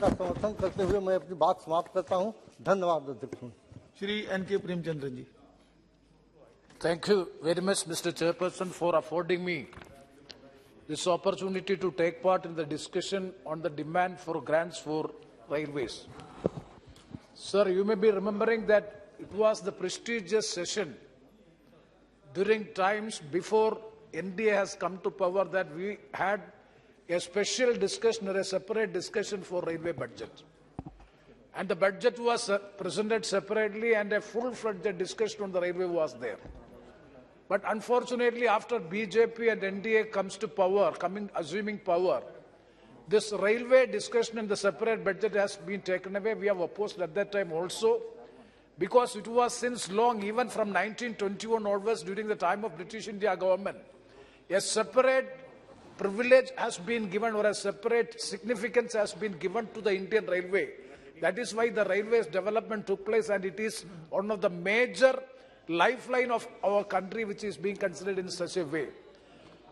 का समर्थन करते हुए मैं अपनी बात समाप्त करता हूं। धन्यवाद अध्यक्ष। Shri K Premachandran ji. Thank you very much, Mr. Chairperson, for affording me this opportunity to take part in the discussion on the demand for grants for railways. Sir, you may be remembering that it was the prestigious session during times before NDA has come to power that we had a special discussion or a separate discussion for railway budget. And the budget was presented separately and a full-fledged discussion on the railway was there. But unfortunately, after BJP and NDA comes to power, assuming power, this railway discussion and the separate budget has been taken away. We have opposed at that time also, because it was since long, even from 1921 onwards, during the time of British India government, a separate privilege has been given or a separate significance has been given to the Indian Railway. That is why the railways development took place, and it is one of the major lifeline of our country which is being considered in such a way.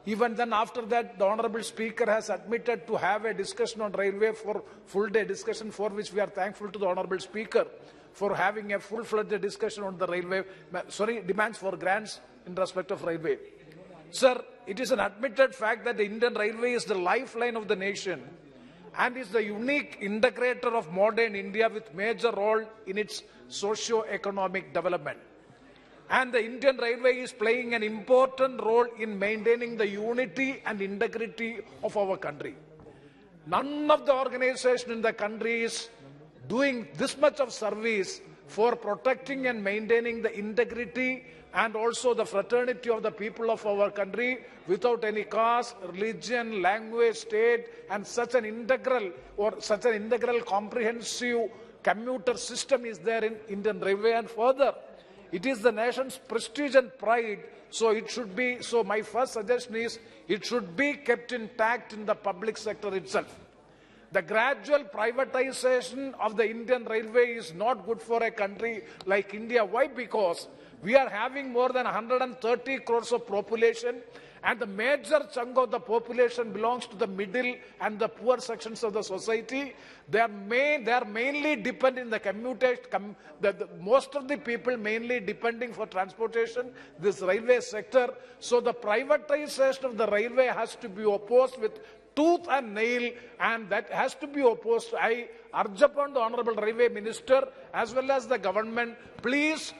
Even then, after that, the Honorable Speaker has admitted to have a discussion on railway for full-day discussion, for which we are thankful to the Honorable Speaker for having a full-fledged discussion on the railway, demands for grants in respect of railway. Sir, it is an admitted fact that the Indian Railway is the lifeline of the nation and is the unique integrator of modern India with major role in its socio-economic development. And the Indian Railway is playing an important role in maintaining the unity and integrity of our country. None of the organization in the country is doing this much of service for protecting and maintaining the integrity and also the fraternity of the people of our country without any caste, religion, language, state, and such an integral comprehensive commuter system is there in Indian Railway. And further, it is the nation's prestige and pride, so it should be, so my first suggestion is it should be kept intact in the public sector itself. The gradual privatization of the Indian Railway is not good for a country like India. Why? Because we are having more than 130 crores of population, and the major chunk of the population belongs to the middle and the poor sections of the society. They are mainly dependent the commutation. Most of the people mainly depending for transportation, this railway sector. So the privatization of the railway has to be opposed with tooth and nail, and that has to be opposed. I urge upon the Honorable Railway Minister as well as the government, please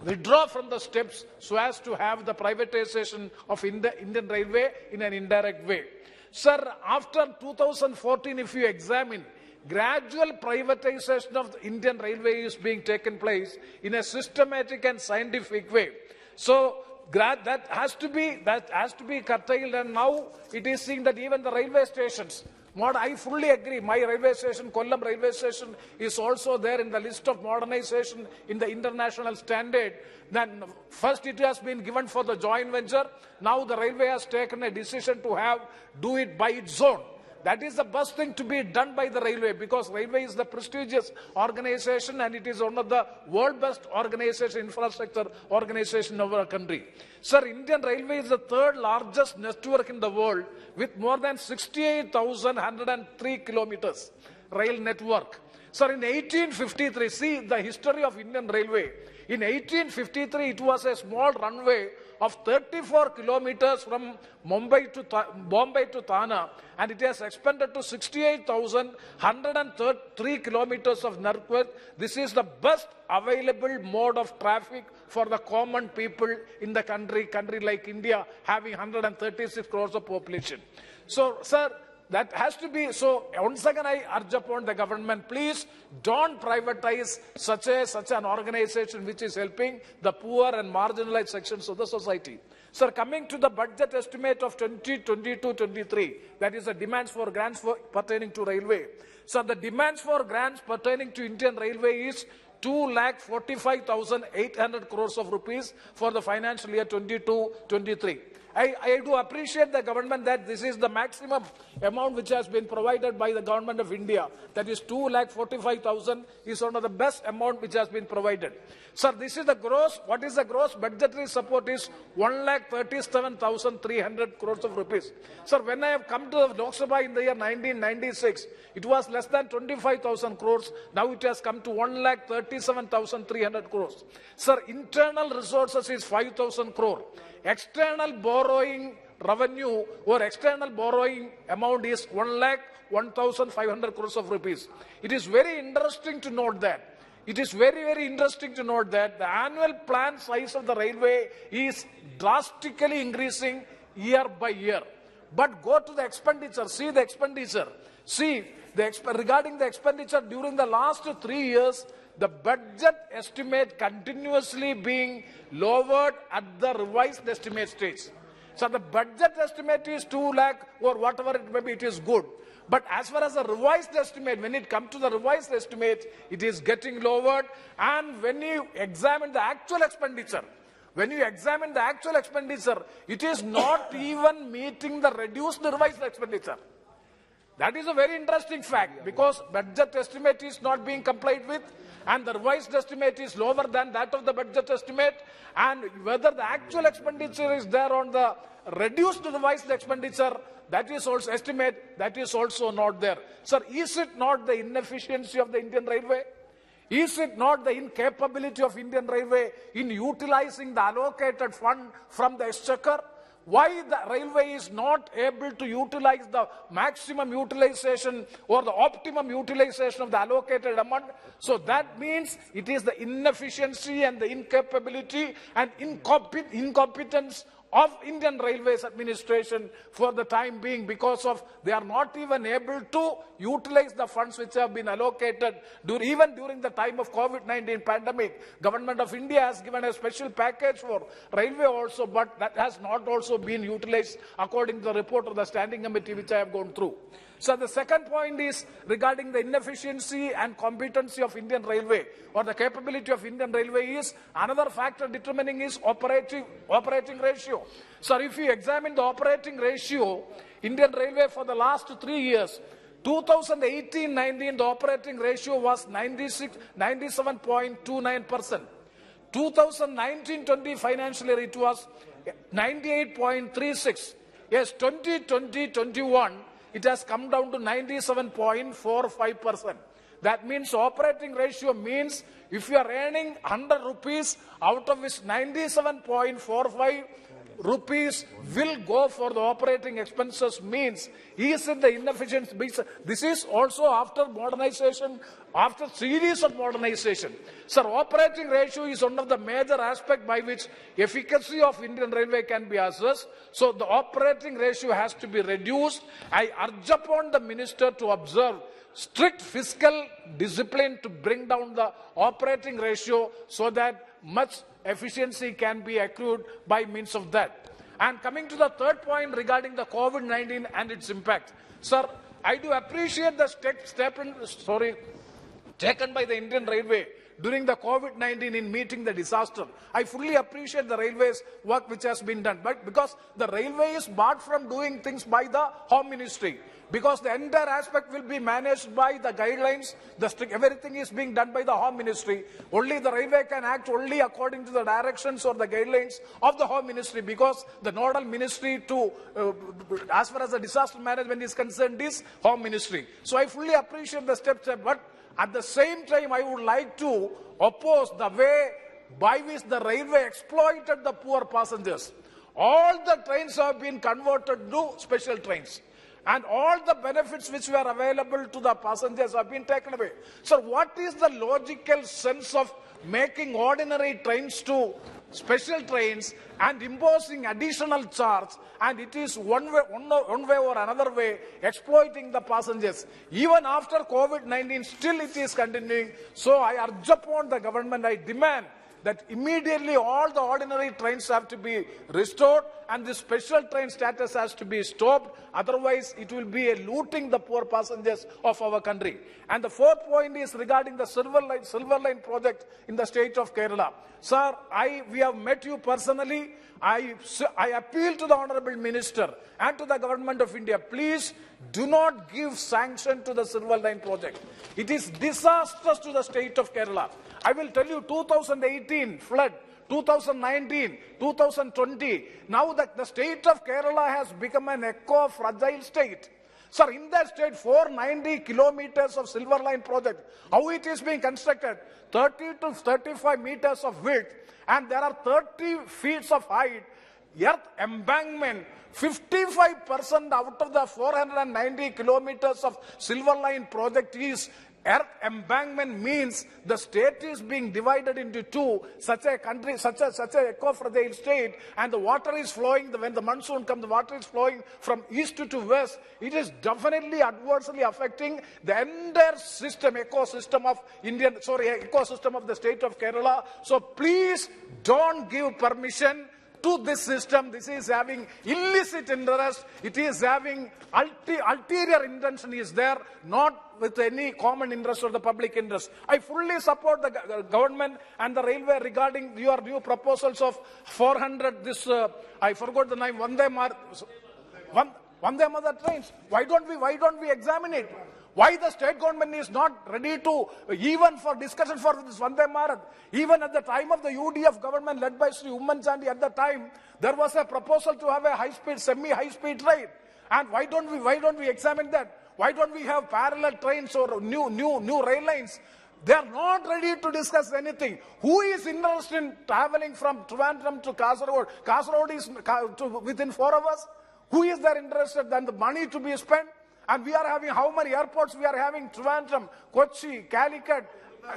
withdraw from the steps so as to have the privatization of Indian Railway in an indirect way. Sir, after 2014, if you examine, gradual privatization of the Indian Railway is being taken place in a systematic and scientific way. So that has to be curtailed, and now it is seen that even the railway stations, what I fully agree, my railway station, Kollam railway station, is also there in the list of modernization in the international standard. Then first it has been given for the joint venture. Now the railway has taken a decision to do it by its own. That is the best thing to be done by the railway, because railway is the prestigious organization and it is one of the world best organization, infrastructure organization of our country. Sir, Indian Railway is the third largest network in the world with more than 68,103 kilometers rail network. Sir, in 1853, see the history of Indian Railway. In 1853, it was a small runway of 34 kilometers from Bombay to Thane, and it has expanded to 68,103 kilometers of network. This is the best available mode of traffic for the common people in the country like India, having 136 crores of population. So, sir, that has to be, so once again I urge upon the government, please don't privatize such an organization which is helping the poor and marginalized sections of the society. Sir, coming to the budget estimate of 2022-23, that is the demands for grants pertaining to railway. So the demands for grants pertaining to Indian Railway is 2,45,800 crores of rupees for the financial year 22-23. I do appreciate the government that this is the maximum amount which has been provided by the government of India. That is 2,45,000 is one of the best amount which has been provided. Sir, this is the gross. What is the gross budgetary support is 1,37,300 crores of rupees. Sir, when I have come to the Lok Sabha in the year 1996, it was less than 25,000 crores. Now it has come to 1,37,300 crores. Sir, internal resources is 5,000 crore. External borrowing revenue or external borrowing amount is 1,01,500 crores of rupees. It is very interesting to note that. It is very, very interesting to note that the annual plan size of the railway is drastically increasing year by year. But go to the expenditure, see the expenditure. See, regarding the expenditure during the last 3 years, the budget estimate continuously being lowered at the revised estimate stage. So the budget estimate is 2 lakh or whatever it may be, it is good. But as far as the revised estimate, when it comes to the revised estimate, it is getting lowered. And when you examine the actual expenditure, it is not even meeting the reduced revised expenditure. That is a very interesting fact because budget estimate is not being complied with and the revised estimate is lower than that of the budget estimate, and whether the actual expenditure is there on the reduced revised expenditure, that is also estimate, that is also not there. Sir, is it not the inefficiency of the Indian Railway? Is it not the incapability of Indian Railway in utilizing the allocated fund from the exchequer? Why the railway is not able to utilize the maximum utilization or the optimum utilization of the allocated amount? So that means it is the inefficiency and the incapability and incompetence of Indian Railways administration for the time being, because of they are not even able to utilize the funds which have been allocated even during the time of COVID-19 pandemic. Government of India has given a special package for railway also, but that has not also been utilized according to the report of the standing committee which I have gone through. So the second point is regarding the inefficiency and competency of Indian Railway or the capability of Indian Railway is another factor determining is operating ratio. So if you examine the operating ratio, Indian Railway for the last 3 years, 2018-19, the operating ratio was 97.29%. 2019-20 financial year, it was 98.36. Yes, 2020-21, it has come down to 97.45%. That means operating ratio means if you are earning 100 rupees, out of which 97.45 rupees will go for the operating expenses, means is in the inefficiency. This is also after modernization, after series of modernization. Sir, operating ratio is one of the major aspects by which efficacy of Indian Railway can be assessed. So the operating ratio has to be reduced. I urge upon the minister to observe strict fiscal discipline to bring down the operating ratio so that much efficiency can be accrued by means of that. And coming to the third point regarding the COVID-19 and its impact. Sir, I do appreciate the taken by the Indian Railway during the COVID-19 in meeting the disaster. I fully appreciate the railways work which has been done, but because the railway is barred from doing things by the Home Ministry, because the entire aspect will be managed by the guidelines, everything is being done by the Home Ministry. Only the railway can act only according to the directions or the guidelines of the Home Ministry, because the nodal ministry to, as far as the disaster management is concerned, is Home Ministry. So I fully appreciate the steps, but at the same time, I would like to oppose the way by which the railway exploited the poor passengers. All the trains have been converted to special trains, and all the benefits which were available to the passengers have been taken away. So what is the logical sense of making ordinary trains to special trains and imposing additional charge, and it is one way or another way exploiting the passengers? Even after COVID-19, still it is continuing. So I urge upon the government, I demand that immediately all the ordinary trains have to be restored and the special train status has to be stopped. Otherwise, it will be a looting the poor passengers of our country. And the fourth point is regarding the Silver Line project in the state of Kerala. Sir, we have met you personally. I appeal to the Honorable Minister and to the Government of India, please do not give sanction to the Silver Line project. It is disastrous to the state of Kerala. I will tell you, 2018 flood, 2019, 2020, now the state of Kerala has become an eco-fragile state. Sir, in that state, 490 kilometers of Silver Line project, how it is being constructed, 30 to 35 meters of width, and there are 30 feet of height, earth embankment, 55% out of the 490 kilometers of Silver Line project is earth embankment, means the state is being divided into two. Such a country, such a eco-fragile state, and the water is flowing, when the monsoon comes, the water is flowing from east to west. It is definitely adversely affecting the entire ecosystem of the state of Kerala. So please don't give permission to this system. This is having illicit interest. It is having ulterior intention is there, not with any common interest or the public interest. I fully support the government and the railway regarding your new proposals of 400, I forgot the name, Vande Mother trains. Why don't we examine it? Why the state government is not ready to, even for discussion for this Vande Bharat? Even at the time of the UDF government led by Sri Umman Chandi, at the time, there was a proposal to have a high-speed, semi-high-speed train. And why don't we examine that? Why don't we have parallel trains or new rail lines? They are not ready to discuss anything. Who is interested in traveling from Trivandrum to Kasaragod? Kasaragod is within 4 hours. Who is there interested than the money to be spent? And we are having, how many airports we are having? Trivandrum, Kochi, Calicut,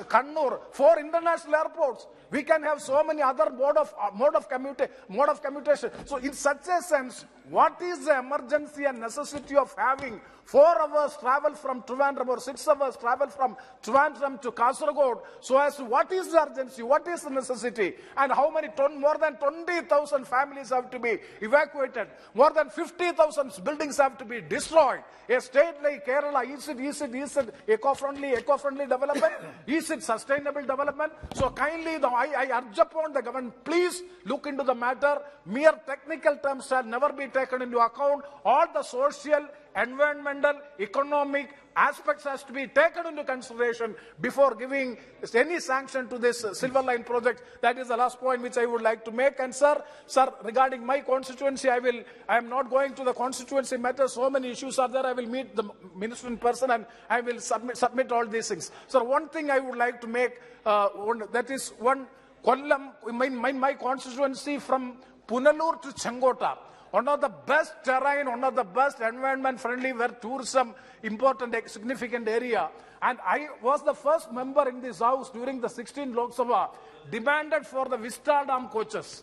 Kannur, 4 international airports. We can have so many other mode of commutation. So in such a sense, what is the emergency and necessity of having 4 hours travel from Trivandrum or 6 hours travel from Trivandrum to Kasaragod? So as to what is the urgency, what is the necessity, and how many more than 20,000 families have to be evacuated, more than 50,000 buildings have to be destroyed. A state like Kerala, is it eco-friendly development? Is it sustainable development? So kindly, I urge upon the government, please look into the matter. Mere technical terms shall never be taken into account. All the social, environmental, economic aspects has to be taken into consideration before giving any sanction to this Silver Line project. That is the last point which I would like to make. And sir, regarding my constituency, I am not going to the constituency matter. So many issues are there. I will meet the minister in person and I will submit all these things. Sir, one thing I would like to make, that is one Kollam, my constituency from Punalur to Chengota. One of the best terrain, one of the best environment friendly where tourism important significant area. And I was the first member in this house during the 16th Lok Sabha demanded for the Vista Dam coaches.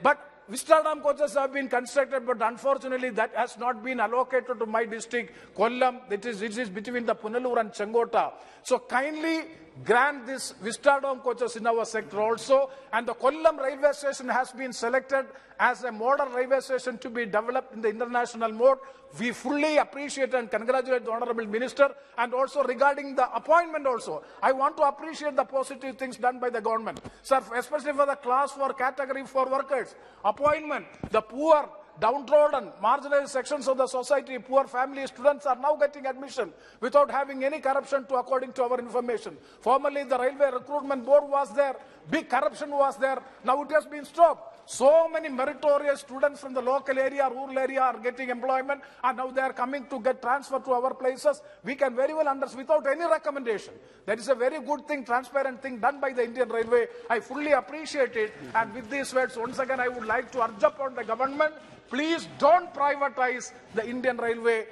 But Vista Dam coaches have been constructed, but unfortunately that has not been allocated to my district, Kollam. It is between the Punalur and Chengota. So kindly grant this Vista Dam coaches in our sector also. And the Kollam railway station has been selected as a model railway station to be developed in the international mode. We fully appreciate and congratulate the Honorable Minister. And also regarding the appointment also, I want to appreciate the positive things done by the government. Sir, especially for the class 4 category 4 workers, appointment, the poor, downtrodden, marginalized sections of the society, poor family students are now getting admission without having any corruption according to our information. Formerly, the Railway Recruitment Board was there, big corruption was there, now it has been stopped. So many meritorious students from the local area, rural area are getting employment, and now they are coming to get transferred to our places. We can very well understand without any recommendation. That is a very good thing, transparent thing done by the Indian Railway. I fully appreciate it. And with these words, once again, I would like to urge upon the government, please don't privatize the Indian Railway.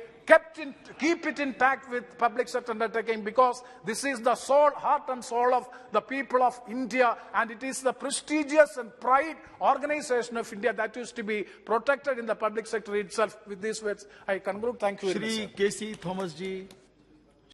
Keep it intact with public sector undertaking, because this is the heart and soul of the people of India, and it is the prestigious and pride organization of India that is to be protected in the public sector itself. With these words, I conclude. Thank you very much. Shri K. Thomas ji.